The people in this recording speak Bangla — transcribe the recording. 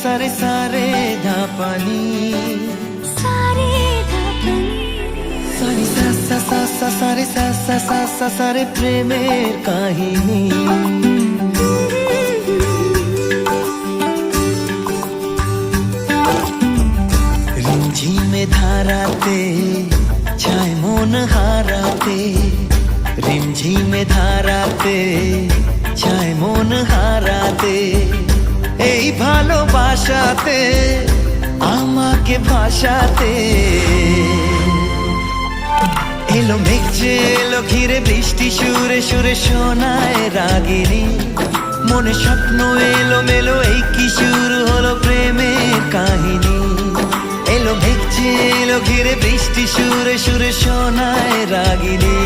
সারে সারে ধাপানি সারে প্রেমের কাহিনী। রিমঝিমে ধারাতে ছায় মন হারাতে, রিমঝিমে ধারাতে ছায় মন হারাতে, এই ভালোবাসাতে আমাকে ভাসাতে। এলো মেঘ যে এলো ঘিরে বৃষ্টি সুরে সুরে শোনায় রাগিনী, মনে স্বপ্ন এলো মেলো এই কি শুরু হলো প্রেমের কাহিনী। এলো মেঘ যে এলো ঘিরে বৃষ্টি সুরে সুরে শোনায় রাগিনী।